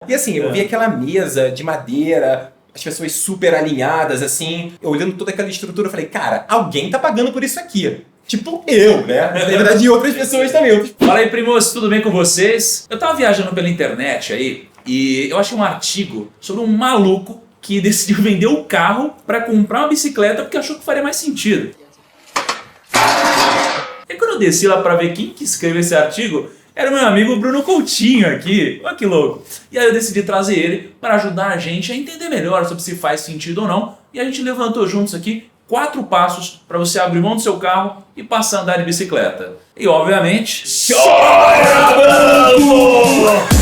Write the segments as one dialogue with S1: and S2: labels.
S1: E assim, eu vi aquela mesa de madeira, as pessoas super alinhadas, assim, eu olhando toda aquela estrutura, eu falei, cara, alguém tá pagando por isso aqui. Tipo eu, né? Na verdade, e outras pessoas também.
S2: Fala aí, primos, tudo bem com vocês? Eu tava viajando pela internet aí e eu achei um artigo sobre um maluco que decidiu vender o carro para comprar uma bicicleta porque achou que faria mais sentido. E quando eu desci lá para ver quem que escreveu esse artigo, era o meu amigo Bruno Coutinho aqui. Olha que louco. E aí eu decidi trazer ele para ajudar a gente a entender melhor sobre se faz sentido ou não. E a gente levantou juntos aqui 4 passos para você abrir mão do seu carro e passar a andar de bicicleta. E obviamente... Chora, banco!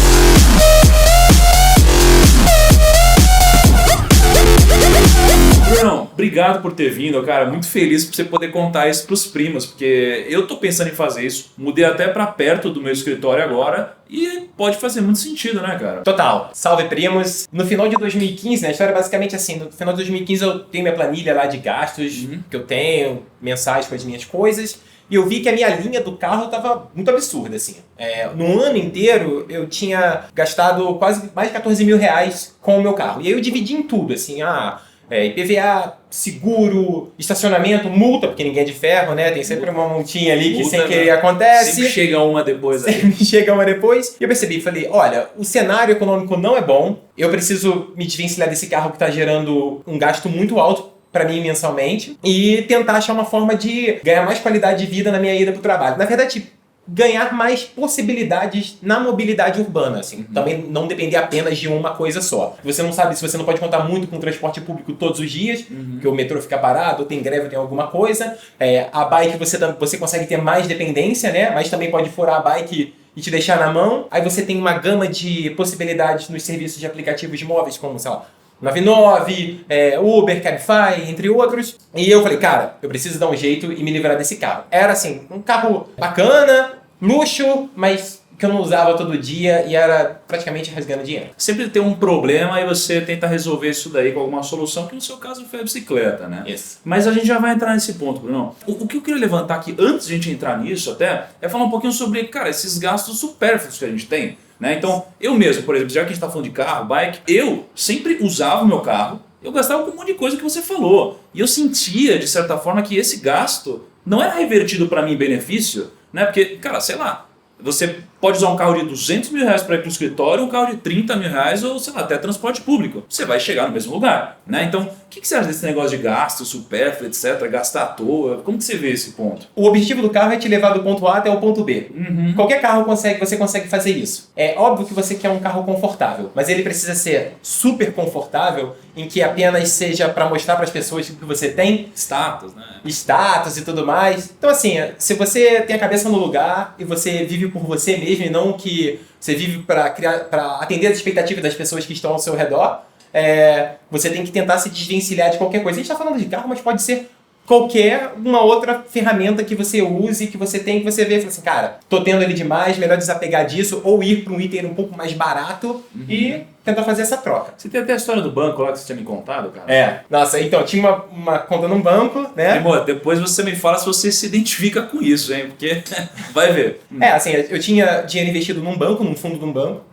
S2: Bruno, obrigado por ter vindo, cara. Muito feliz por você poder contar isso pros primos, porque eu tô pensando em fazer isso. Mudei até pra perto do meu escritório agora e pode fazer muito sentido, né, cara?
S1: Total. Salve, primos. No final de 2015, né, a história é basicamente assim, no final de 2015 eu tenho minha planilha lá de gastos que eu tenho, mensais com as minhas coisas, e eu vi que a minha linha do carro estava muito absurda, assim. No ano inteiro, eu tinha gastado quase mais de 14 mil reais com o meu carro. E aí eu dividi em tudo, assim, IPVA, seguro, estacionamento, multa, porque ninguém é de ferro, né? Tem sempre uma multinha ali que sem querer acontece.
S2: Sempre chega uma depois.
S1: Sempre chega uma depois. E eu percebi, falei, olha, o cenário econômico não é bom, eu preciso me desvencilhar desse carro que está gerando um gasto muito alto para mim mensalmente e tentar achar uma forma de ganhar mais qualidade de vida na minha ida para o trabalho. Na verdade, ganhar mais possibilidades na mobilidade urbana, assim. Também não depender apenas de uma coisa só. Você não sabe se você não pode contar muito com o transporte público todos os dias, porque o metrô fica parado, ou tem greve, ou tem alguma coisa. A bike você consegue ter mais dependência, né? Mas também pode furar a bike e te deixar na mão. Aí você tem uma gama de possibilidades nos serviços de aplicativos de móveis, como, sei lá, 99, Uber, Cabify, entre outros. E eu falei, cara, eu preciso dar um jeito e me livrar desse carro. Era assim, um carro bacana, luxo, mas que eu não usava todo dia e era praticamente rasgando dinheiro.
S2: Sempre tem um problema e você tenta resolver isso daí com alguma solução, que no seu caso foi a bicicleta, né?
S1: Isso.
S2: Mas a gente já vai entrar nesse ponto, Bruno. O que eu queria levantar aqui, antes de a gente entrar nisso até, é falar um pouquinho sobre, cara, esses gastos supérfluos que a gente tem. Né? Então, eu mesmo, por exemplo, já que a gente está falando de carro, bike, eu sempre usava o meu carro, eu gastava com um monte de coisa que você falou. E eu sentia, de certa forma, que esse gasto não era revertido para mim em benefício, né? Porque, cara, sei lá, você pode usar um carro de 200 mil reais para ir para o escritório, um carro de 30 mil reais ou, sei lá, até transporte público. Você vai chegar no mesmo lugar, né? Então, o que você acha desse negócio de gasto, supérfluo, etc., gastar à toa? Como que você vê esse ponto?
S1: O objetivo do carro é te levar do ponto A até o ponto B. Qualquer carro você consegue fazer isso. É óbvio que você quer um carro confortável, mas ele precisa ser super confortável, em que apenas seja para mostrar para as pessoas que você tem
S2: status, né?
S1: Status e tudo mais. Então, assim, se você tem a cabeça no lugar e você vive por você mesmo e não que você vive para atender as expectativas das pessoas que estão ao seu redor, você tem que tentar se desvencilhar de qualquer coisa. A gente está falando de carro, mas pode ser qualquer uma outra ferramenta que você use, que você tem, que você vê e fala assim, cara, tô tendo ele demais, melhor desapegar disso, ou ir para um item um pouco mais barato e tentar fazer essa troca.
S2: Você tem até a história do banco lá que você tinha me contado, cara?
S1: Nossa, então, tinha uma conta num banco, né?
S2: Irmão, depois você me fala se você se identifica com isso, hein? Porque vai ver.
S1: Assim, eu tinha dinheiro investido num banco, num fundo de um banco,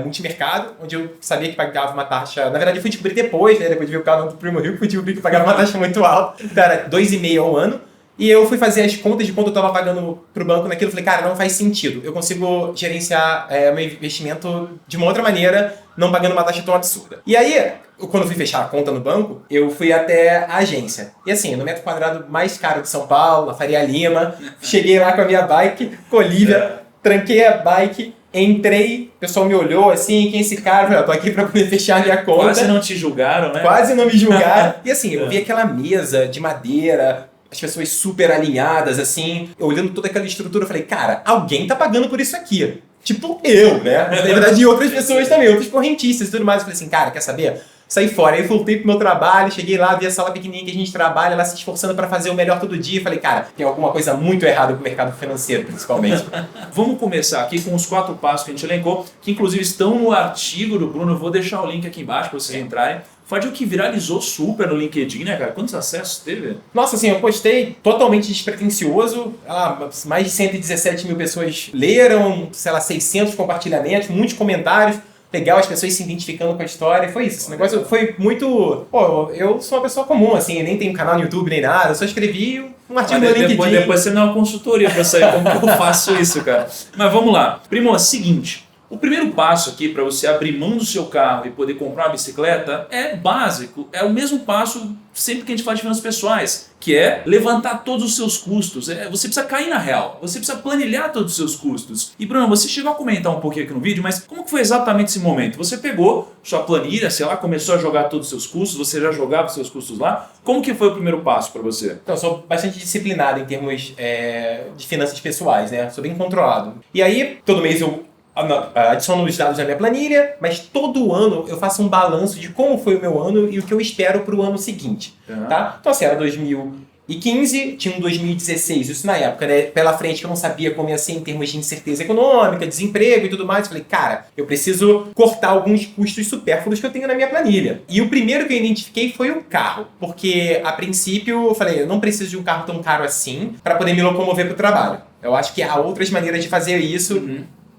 S1: multimercado, onde eu sabia que pagava uma taxa. Na verdade, eu fui descobrir depois, né? Depois de ver o canal do Primo Rico, fui descobrir que pagava uma taxa muito alta. Então, era 2,5 ao ano. E eu fui fazer as contas de quanto eu estava pagando pro banco naquilo. Falei, cara, não faz sentido. Eu consigo gerenciar meu investimento de uma outra maneira, não pagando uma taxa tão absurda. E aí, quando eu fui fechar a conta no banco, eu fui até a agência. E assim, no metro quadrado mais caro de São Paulo, na Faria Lima, cheguei lá com a minha bike, com a Olivia, tranquei a bike, entrei, o pessoal me olhou assim, quem é esse cara? Eu falei, tô aqui pra poder fechar a minha conta.
S2: Quase não te julgaram, né?
S1: Quase não me julgaram. E assim, eu vi aquela mesa de madeira, as pessoas super alinhadas, assim, eu olhando toda aquela estrutura, eu falei, cara, alguém tá pagando por isso aqui. Tipo eu, né? Na verdade, e outras pessoas também, outros correntistas e tudo mais. Eu falei assim, cara, quer saber? Saí fora. Aí voltei pro meu trabalho, cheguei lá, vi a sala pequenininha que a gente trabalha, lá se esforçando para fazer o melhor todo dia. Falei, cara, tem alguma coisa muito errada com o mercado financeiro, principalmente.
S2: Vamos começar aqui com os 4 passos que a gente elencou, que inclusive estão no artigo do Bruno. Eu vou deixar o link aqui embaixo para vocês entrarem. Foi o que viralizou super no LinkedIn, né, cara? Quantos acessos teve?
S1: Nossa, assim, eu postei totalmente despretensioso. Mais de 117 mil pessoas leram, sei lá, 600 compartilhamentos, muitos comentários. legal, as pessoas se identificando com a história, foi isso. Esse negócio foi muito... Pô, eu sou uma pessoa comum, assim, eu nem tenho canal no YouTube nem nada, eu só escrevi um artigo no LinkedIn.
S2: Depois você não é uma consultoria pra saber como que eu faço isso, cara. Mas vamos lá. Primo, é o seguinte... O primeiro passo aqui para você abrir mão do seu carro e poder comprar uma bicicleta é básico, é o mesmo passo sempre que a gente faz de finanças pessoais, que é levantar todos os seus custos. Você precisa cair na real, você precisa planilhar todos os seus custos. E Bruno, você chegou a comentar um pouquinho aqui no vídeo, mas como que foi exatamente esse momento? Você pegou sua planilha, sei lá, começou a jogar todos os seus custos, você já jogava os seus custos lá? Como que foi o primeiro passo para você?
S1: Então, eu sou bastante disciplinado em termos de finanças pessoais, né? Sou bem controlado. E aí, todo mês eu adiciono os dados na minha planilha, mas todo ano eu faço um balanço de como foi o meu ano e o que eu espero para o ano seguinte. Tá? Então, assim, era 2015, tinha um 2016, isso na época, né? Pela frente que eu não sabia como ia ser em termos de incerteza econômica, desemprego e tudo mais. Falei, cara, eu preciso cortar alguns custos supérfluos que eu tenho na minha planilha. E o primeiro que eu identifiquei foi o carro, porque a princípio eu falei, eu não preciso de um carro tão caro assim para poder me locomover para o trabalho. Eu acho que há outras maneiras de fazer isso,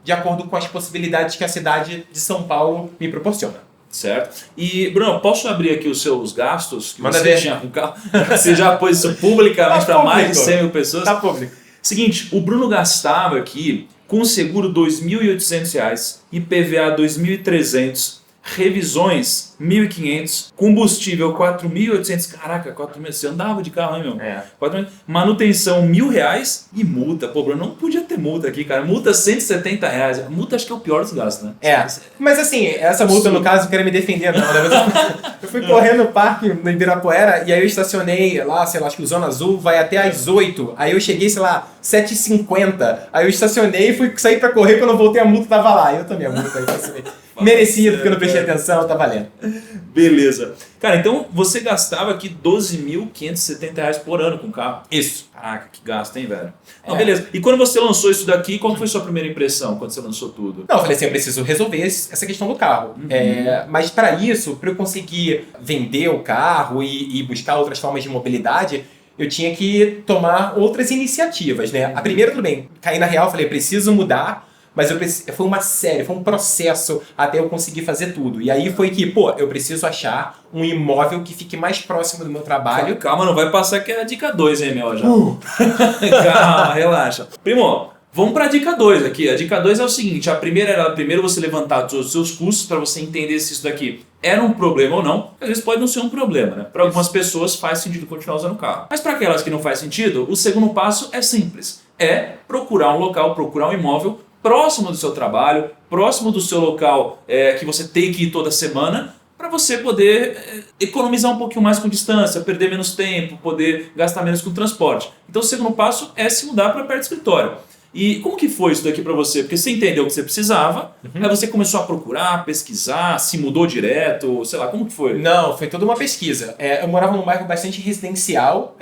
S1: de acordo com as possibilidades que a cidade de São Paulo me proporciona.
S2: Certo. E, Bruno, posso abrir aqui os seus gastos que
S1: Manda
S2: você
S1: ver.
S2: tinha com o carro? Você já pôs isso publicamente para mais de 100 mil pessoas?
S1: Tá público.
S2: Seguinte, o Bruno gastava aqui com seguro R$ 2.800, IPVA 2.300, revisões 1.500, combustível 4.800, caraca, 4.000, você andava de carro, hein, meu? 4.000, manutenção R$1.000 e multa. Pô, Bruno, não podia ter multa aqui, cara. Multa R$170. Multa acho que é o pior dos gastos, né?
S1: Mas assim, essa multa no caso, eu quero me defender, não. Eu fui correndo no parque no Ibirapuera e aí eu estacionei lá, sei lá, acho que o Zona Azul vai até às 8. Aí eu cheguei, sei lá, 7h50. Aí eu estacionei e fui sair pra correr, quando eu voltei a multa tava lá. Eu tomei a multa aí, merecia, porque eu não prestei atenção, tá valendo.
S2: Beleza. Cara, então você gastava aqui R$12.570 por ano com o carro.
S1: Isso.
S2: Caraca, que gasto, hein, velho? Não, beleza. E quando você lançou isso daqui, qual foi a sua primeira impressão quando você lançou tudo?
S1: Não, eu falei assim, eu preciso resolver essa questão do carro. Mas para isso, para eu conseguir vender o carro e buscar outras formas de mobilidade, eu tinha que tomar outras iniciativas, né? A primeira, tudo bem, caí na real, falei, preciso mudar. Mas foi uma série, foi um processo até eu conseguir fazer tudo. E aí foi que, eu preciso achar um imóvel que fique mais próximo do meu trabalho.
S2: Calma, não vai passar que é a dica 2, hein, meu? Já. Calma, relaxa. Primo, vamos para a dica 2 aqui. A dica 2 é o seguinte, a primeira era primeiro você levantar todos os seus custos para você entender se isso daqui era um problema ou não. Às vezes pode não ser um problema, né? Para algumas pessoas faz sentido continuar usando o carro. Mas para aquelas que não faz sentido, o segundo passo é simples. É procurar um local, procurar um imóvel próximo do seu trabalho, próximo do seu local que você tem que ir toda semana, para você poder economizar um pouquinho mais com distância, perder menos tempo, poder gastar menos com transporte. Então o segundo passo é se mudar para perto do escritório. E como que foi isso daqui para você? Porque você entendeu o que você precisava, aí você começou a procurar, pesquisar, se mudou direto, sei lá, como que foi?
S1: Não, foi toda uma pesquisa. Eu morava num bairro bastante residencial,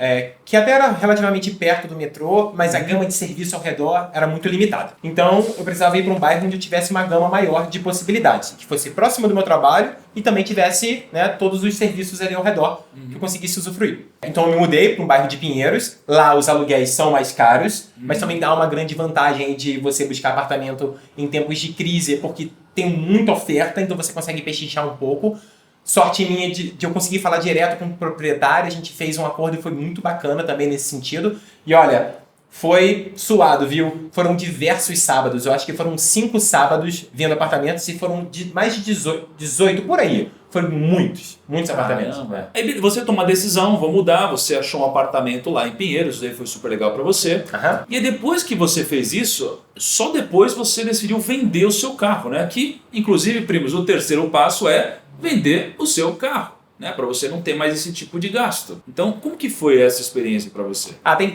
S1: que até era relativamente perto do metrô, mas a gama de serviço ao redor era muito limitada. Então eu precisava ir para um bairro onde eu tivesse uma gama maior de possibilidades, que fosse próximo do meu trabalho e também tivesse, né, todos os serviços ali ao redor que eu conseguisse usufruir. Então eu me mudei para um bairro de Pinheiros, lá os aluguéis são mais caros, mas também dá uma grande vantagem de você buscar apartamento em tempos de crise, porque tem muita oferta, então você consegue pechinchar um pouco. Sorte minha de eu conseguir falar direto com o proprietário, a gente fez um acordo e foi muito bacana também nesse sentido. E olha, foi suado, viu? Foram diversos sábados, eu acho que foram 5 sábados vendo apartamentos e foram mais de 18 por aí. Foram muitos apartamentos.
S2: Aí você tomou a decisão, vou mudar, você achou um apartamento lá em Pinheiros, aí foi super legal para você. E aí depois que você fez isso, só depois você decidiu vender o seu carro, né? Que, inclusive, primos, o terceiro passo é vender o seu carro, né, para você não ter mais esse tipo de gasto. Então, como que foi essa experiência para você?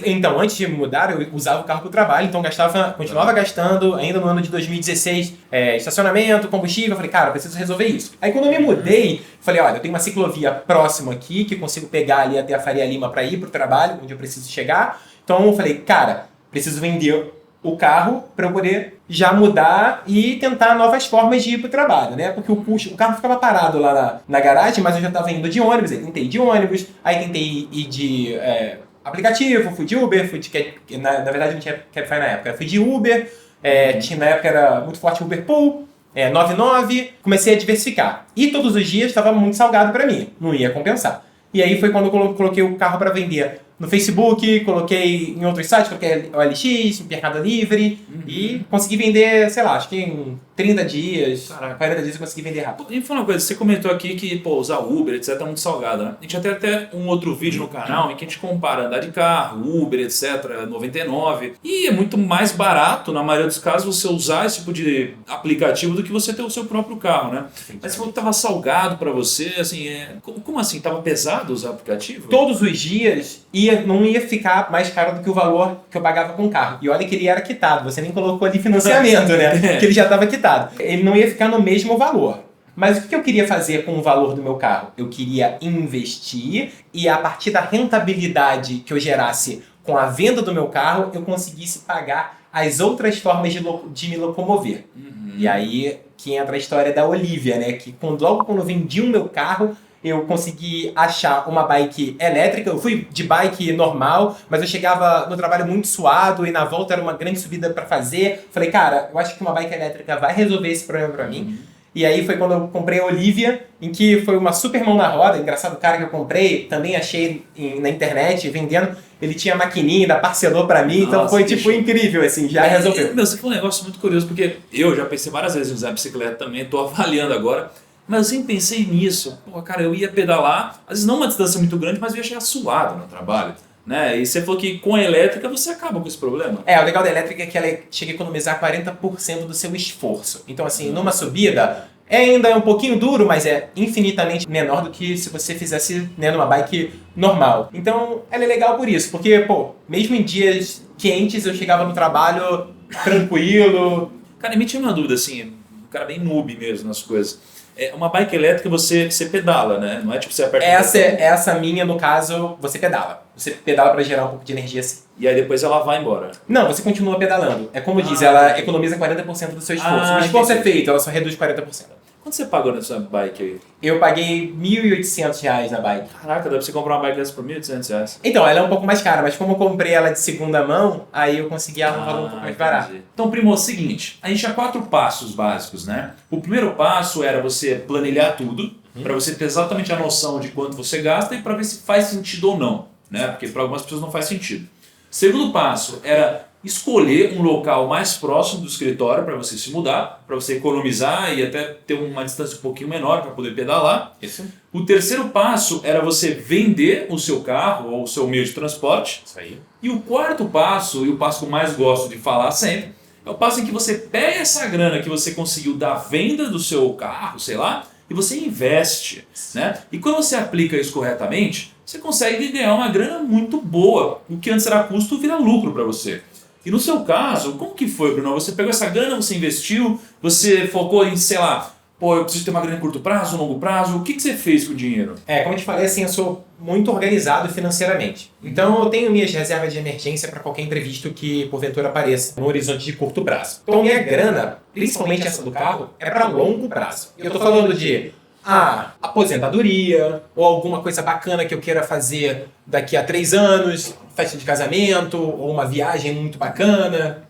S1: Então, antes de mudar, eu usava o carro para o trabalho, então continuava gastando, ainda no ano de 2016, estacionamento, combustível. Eu falei, cara, eu preciso resolver isso. Aí quando eu me mudei, falei, olha, eu tenho uma ciclovia próxima aqui, que eu consigo pegar ali até a Faria Lima para ir para o trabalho, onde eu preciso chegar. Então eu falei, cara, preciso vender o carro para eu poder já mudar e tentar novas formas de ir para o trabalho, né? Porque o carro ficava parado lá na garagem, mas eu já estava indo de ônibus, aí tentei ir de ônibus, aí tentei ir de aplicativo, fui de Uber, na verdade não tinha Cabify na época, fui de Uber, na época era muito forte o Uber Pool, 99, comecei a diversificar. E todos os dias estava muito salgado para mim, não ia compensar. E aí foi quando eu coloquei o carro para vender no Facebook, coloquei em outros sites, coloquei o OLX, Mercado Livre, e consegui vender, sei lá, acho que em 30 dias, 40 dias eu consegui vender rápido.
S2: E fala uma coisa, você comentou aqui que usar Uber, etc, é muito salgado, né? A gente já tem até um outro vídeo no canal em que a gente compara andar de carro, Uber, etc, 99, e é muito mais barato, na maioria dos casos, você usar esse tipo de aplicativo do que você ter o seu próprio carro, né? Mas você falou que estava salgado para você, assim, como assim? Estava pesado usar o aplicativo?
S1: Todos os dias não ia ficar mais caro do que o valor que eu pagava com o carro. E olha que ele era quitado, você nem colocou ali financiamento, né? Que ele já estava quitado. Ele não ia ficar no mesmo valor. Mas o que eu queria fazer com o valor do meu carro? Eu queria investir e a partir da rentabilidade que eu gerasse com a venda do meu carro, eu conseguisse pagar as outras formas de me locomover. E aí que entra a história da Olivia, né? Que logo quando eu vendi o meu carro, eu consegui achar uma bike elétrica. Eu fui de bike normal, mas eu chegava no trabalho muito suado e na volta era uma grande subida para fazer. Falei, cara, eu acho que uma bike elétrica vai resolver esse problema para mim. E aí foi quando eu comprei a Olivia, em que foi uma super mão na roda. Engraçado, o cara que eu comprei, também achei na internet, vendendo. Ele tinha a maquininha, ainda parcelou pra mim. Nossa, então foi tipo incrível, assim, já resolveu.
S2: Você falou um negócio muito curioso, porque eu já pensei várias vezes em usar a bicicleta também, tô avaliando agora. Mas eu sempre pensei nisso. Pô, cara, eu ia pedalar, às vezes não uma distância muito grande, mas eu ia chegar suado no trabalho. Né? E você falou que com a elétrica você acaba com esse problema.
S1: O legal da elétrica é que ela chega a economizar 40% do seu esforço. Então, assim, numa subida, ainda é um pouquinho duro, mas é infinitamente menor do que se você fizesse, né, numa bike normal. Então, ela é legal por isso, porque, pô, mesmo em dias quentes eu chegava no trabalho tranquilo.
S2: Cara, me tira uma dúvida, assim, um cara bem noob mesmo nas coisas. Uma bike elétrica você pedala, né? Não é tipo você aperta
S1: essa minha, no caso, você pedala. Você pedala para gerar um pouco de energia assim.
S2: E aí depois ela vai embora.
S1: Não, você continua pedalando. É como diz, ela economiza 40% do seu esforço. O esforço é feito, ela só reduz 40%.
S2: Quanto você pagou nessa bike aí?
S1: Eu paguei R$1.800 na bike.
S2: Caraca, dá pra você comprar uma bike dessa por R$1.800.
S1: Então, ela é um pouco mais cara, mas como eu comprei ela de segunda mão, aí eu consegui ela um valor um pouco mais barato.
S2: Então, primo, é o seguinte, a gente tinha 4 passos básicos, né? O primeiro passo era você planilhar tudo, para você ter exatamente a noção de quanto você gasta e para ver se faz sentido ou não, né? Porque para algumas pessoas não faz sentido. Segundo passo era escolher um local mais próximo do escritório para você se mudar, para você economizar e até ter uma distância um pouquinho menor para poder pedalar.
S1: Isso.
S2: O terceiro passo era você vender o seu carro ou o seu meio de transporte.
S1: Isso aí.
S2: E o quarto passo, e o passo que eu mais gosto de falar sempre, é o passo em que você pega essa grana que você conseguiu da venda do seu carro, sei lá, e você investe, né? E quando você aplica isso corretamente, você consegue ganhar uma grana muito boa. O que antes era custo vira lucro para você. E no seu caso, como que foi, Bruno? Você pegou essa grana, você investiu, você focou em, sei lá, pô, eu preciso ter uma grana em curto prazo, longo prazo. O que você fez com o dinheiro?
S1: Como eu te falei, assim, eu sou muito organizado financeiramente. Então eu tenho minhas reservas de emergência para qualquer imprevisto que porventura apareça no horizonte de curto prazo. Então minha grana, principalmente essa do carro, é para longo prazo. Eu tô falando de aposentadoria, ou alguma coisa bacana que eu queira fazer daqui a 3 anos, festa de casamento, ou uma viagem muito bacana.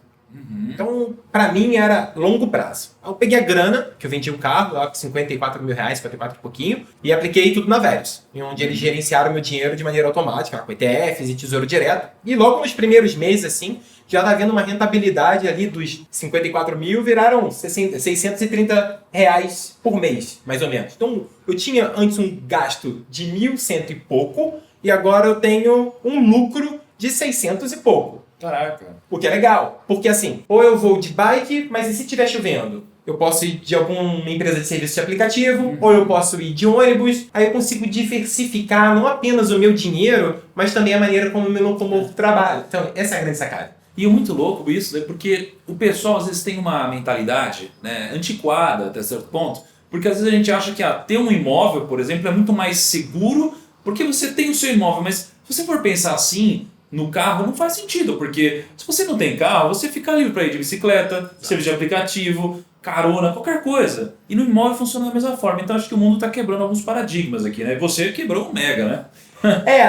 S1: Então, pra mim, era longo prazo. Eu peguei a grana, que eu vendi um carro, lá com R$54 mil, 54 e pouquinho, e apliquei tudo na Verius, onde eles gerenciaram meu dinheiro de maneira automática, com ETFs e tesouro direto. E logo nos primeiros meses, assim, já tá vendo uma rentabilidade ali dos 54 mil, viraram R$630 por mês, mais ou menos. Então, eu tinha antes um gasto de 1.100 e pouco, e agora eu tenho um lucro de 600 e pouco.
S2: Caraca.
S1: O que é legal, porque assim, ou eu vou de bike, mas e se estiver chovendo? Eu posso ir de alguma empresa de serviço de aplicativo, ou eu posso ir de ônibus, aí eu consigo diversificar não apenas o meu dinheiro, mas também a maneira como eu me locomovo do trabalho. Então, essa é a grande sacada.
S2: E é muito louco isso, né? Porque o pessoal às vezes tem uma mentalidade, né, antiquada até certo ponto, porque às vezes a gente acha que ter um imóvel, por exemplo, é muito mais seguro, porque você tem o seu imóvel, mas se você for pensar assim, no carro não faz sentido, porque se você não tem carro, você fica livre para ir de bicicleta, serviço de aplicativo, carona, qualquer coisa. E no imóvel funciona da mesma forma. Então acho que o mundo está quebrando alguns paradigmas aqui, né? Você quebrou um mega, né?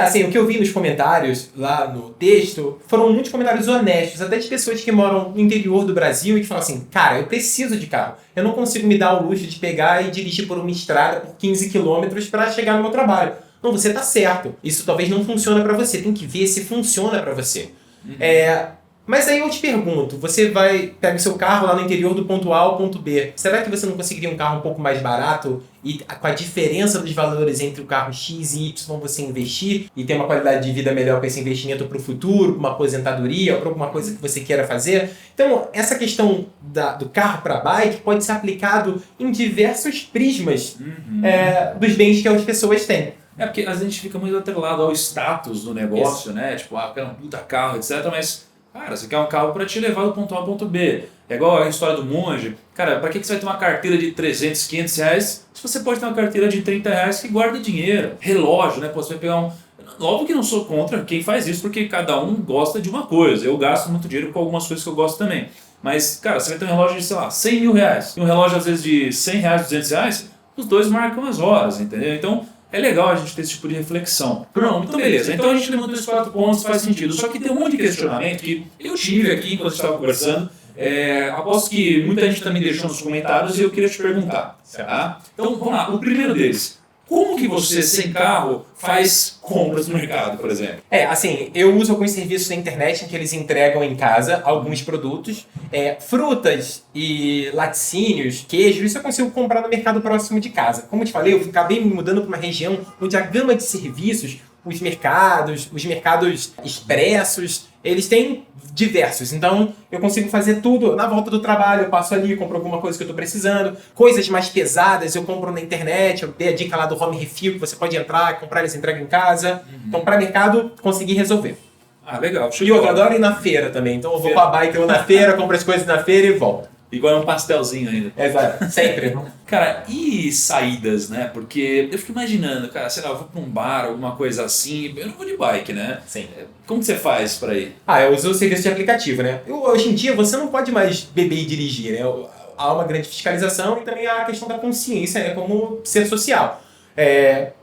S1: Assim, o que eu vi nos comentários lá no texto foram muitos comentários honestos, até de pessoas que moram no interior do Brasil e que falam assim, cara, eu preciso de carro. Eu não consigo me dar o luxo de pegar e dirigir por uma estrada por 15 quilômetros para chegar no meu trabalho. Não, você tá certo. Isso talvez não funcione para você. Tem que ver se funciona para você. Mas aí eu te pergunto, você pega o seu carro lá no interior do ponto A ao ponto B. Será que você não conseguiria um carro um pouco mais barato e com a diferença dos valores entre o carro X e Y você investir e ter uma qualidade de vida melhor com esse investimento para o futuro, para uma aposentadoria ou para alguma coisa que você queira fazer? Então, essa questão do carro para bike pode ser aplicado em diversos prismas dos bens que as pessoas têm.
S2: Porque a gente fica muito atrelado ao status do negócio, né? Tipo, eu quero um puta carro, etc. Mas, cara, você quer um carro para te levar do ponto A ao ponto B. É igual a história do monge. Cara, para que você vai ter uma carteira de 300, 500 reais se você pode ter uma carteira de 30 reais que guarda dinheiro? Relógio, né? Pô, você vai pegar um... Óbvio que não sou contra quem faz isso, porque cada um gosta de uma coisa. Eu gasto muito dinheiro com algumas coisas que eu gosto também. Mas, cara, você vai ter um relógio de, sei lá, 100 mil reais. E um relógio, às vezes, de 100 reais, 200 reais, os dois marcam as horas, entendeu? Então... é legal a gente ter esse tipo de reflexão. Pronto, então beleza. Então a gente levantou esses 4 pontos, faz sentido. Só que tem um monte de questionamento que eu tive aqui enquanto a gente estava conversando. Aposto que muita gente também deixou nos comentários e eu queria te perguntar. Tá? Então vamos lá, o primeiro deles. Como que você, sem carro, faz compras no mercado, por exemplo?
S1: Assim, eu uso alguns serviços na internet em que eles entregam em casa alguns produtos. Frutas e laticínios, queijo, isso eu consigo comprar no mercado próximo de casa. Como eu te falei, eu acabei me mudando para uma região onde a gama de serviços, os mercados expressos, eles têm diversos. Então, eu consigo fazer tudo na volta do trabalho. Eu passo ali, compro alguma coisa que eu estou precisando. Coisas mais pesadas eu compro na internet. Eu dei a dica lá do Home Refill, que você pode entrar, comprar, eles entregam em casa. Então, para mercado, consegui resolver.
S2: Legal.
S1: E eu adoro ir na feira também. Então, eu vou com a bike, eu vou na feira, compro as coisas na feira e volto.
S2: Igual um pastelzinho ainda.
S1: Exato, sempre.
S2: Cara, e saídas, né? Porque eu fico imaginando, cara, sei lá, eu vou pra um bar, alguma coisa assim, eu não vou de bike, né?
S1: Sim.
S2: Como que você faz pra ir?
S1: Eu uso o serviço de aplicativo, né? Hoje em dia, você não pode mais beber e dirigir, né? Há uma grande fiscalização e também há a questão da consciência, né? Como ser social.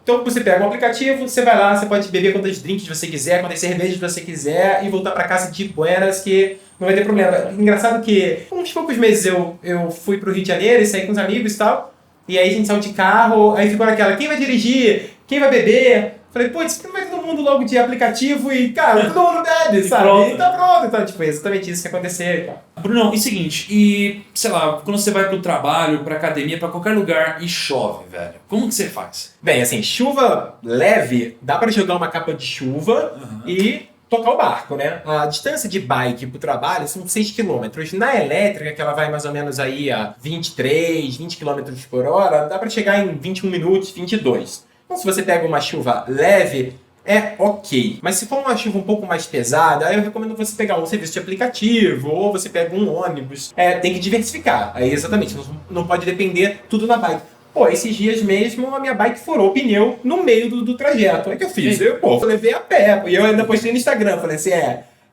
S1: Então você pega um aplicativo, você vai lá, você pode beber quantas drinks você quiser, quantas cervejas você quiser e voltar pra casa de buenas que não vai ter problema. Engraçado que uns poucos meses eu fui pro Rio de Janeiro e saí com os amigos e tal, e aí a gente saiu de carro, aí ficou naquela, quem vai dirigir? Quem vai beber? Falei, putz, não vai todo mundo logo de aplicativo e, cara, todo mundo bebe, sabe?
S2: Pronto.
S1: E tá pronto. Então, tipo, é exatamente isso que aconteceu.
S2: Brunão, e seguinte, sei lá, quando você vai pro trabalho, pra academia, pra qualquer lugar e chove, velho, como que você faz?
S1: Bem, assim, chuva leve, dá pra jogar uma capa de chuva e tocar o barco, né? A distância de bike pro trabalho são 6 km. Na elétrica, que ela vai mais ou menos aí a 23, 20 km por hora, dá pra chegar em 21 minutos, 22. Então, se você pega uma chuva leve, é ok. Mas se for uma chuva um pouco mais pesada, aí eu recomendo você pegar um serviço de aplicativo ou você pega um ônibus. Tem que diversificar. Aí, exatamente, não pode depender tudo na bike. Esses dias mesmo a minha bike furou o pneu no meio do trajeto. Aí que eu fiz? Eu levei a pé. E eu ainda postei no Instagram. Falei assim,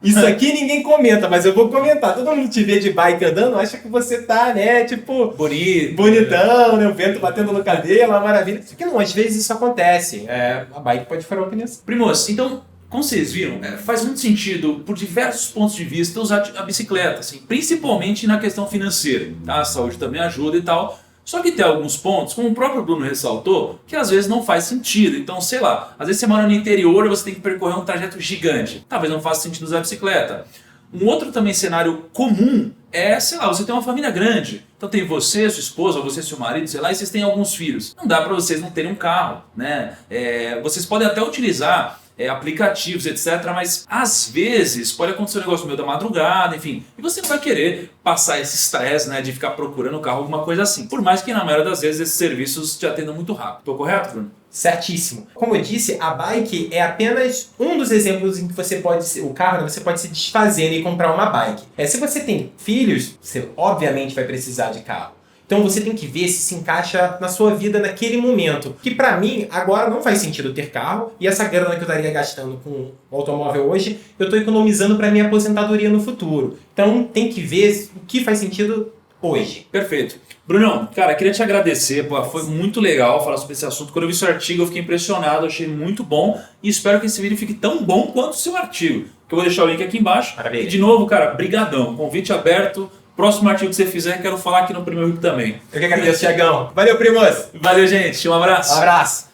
S1: isso aqui ninguém comenta, mas eu vou comentar. Todo mundo te vê de bike andando, acha que você tá, né, tipo... bonitão, né, o vento batendo no cabelo, uma maravilha. Só que não, às vezes isso acontece. A bike pode furar o pneu.
S2: Primos, então, como vocês viram, faz muito sentido, por diversos pontos de vista, usar a bicicleta, assim, principalmente na questão financeira. Tá? A saúde também ajuda e tal. Só que tem alguns pontos, como o próprio Bruno ressaltou, que às vezes não faz sentido. Então, sei lá, às vezes você mora no interior e você tem que percorrer um trajeto gigante. Talvez não faça sentido usar a bicicleta. Um outro também cenário comum é, sei lá, você tem uma família grande. Então tem você, sua esposa, você, seu marido, sei lá, e vocês têm alguns filhos. Não dá para vocês não terem um carro, né? Vocês podem até utilizar aplicativos, etc. Mas às vezes pode acontecer um negócio meio da madrugada, enfim. E você não vai querer passar esse estresse, né, de ficar procurando o carro, alguma coisa assim. Por mais que na maioria das vezes esses serviços te atendam muito rápido. Tô correto, Bruno?
S1: Certíssimo. Como eu disse, a bike é apenas um dos exemplos em que você pode, o carro, você pode se desfazer e comprar uma bike. Se você tem filhos, você obviamente vai precisar de carro. Então você tem que ver se se encaixa na sua vida naquele momento. Que pra mim, agora não faz sentido ter carro. E essa grana que eu estaria gastando com o automóvel hoje, eu estou economizando para minha aposentadoria no futuro. Então tem que ver o que faz sentido hoje.
S2: Perfeito. Brunão, cara, queria te agradecer, pô, foi muito legal falar sobre esse assunto. Quando eu vi seu artigo eu fiquei impressionado, achei muito bom e espero que esse vídeo fique tão bom quanto o seu artigo. Que eu vou deixar o link aqui embaixo.
S1: Maravilha.
S2: E de novo, cara, brigadão. Convite aberto. Próximo artigo que você fizer, quero falar aqui no Primeiro Rico também.
S1: Eu que agradeço, Thiagão. Valeu, primos!
S2: Valeu, gente. Um abraço.
S1: Um abraço!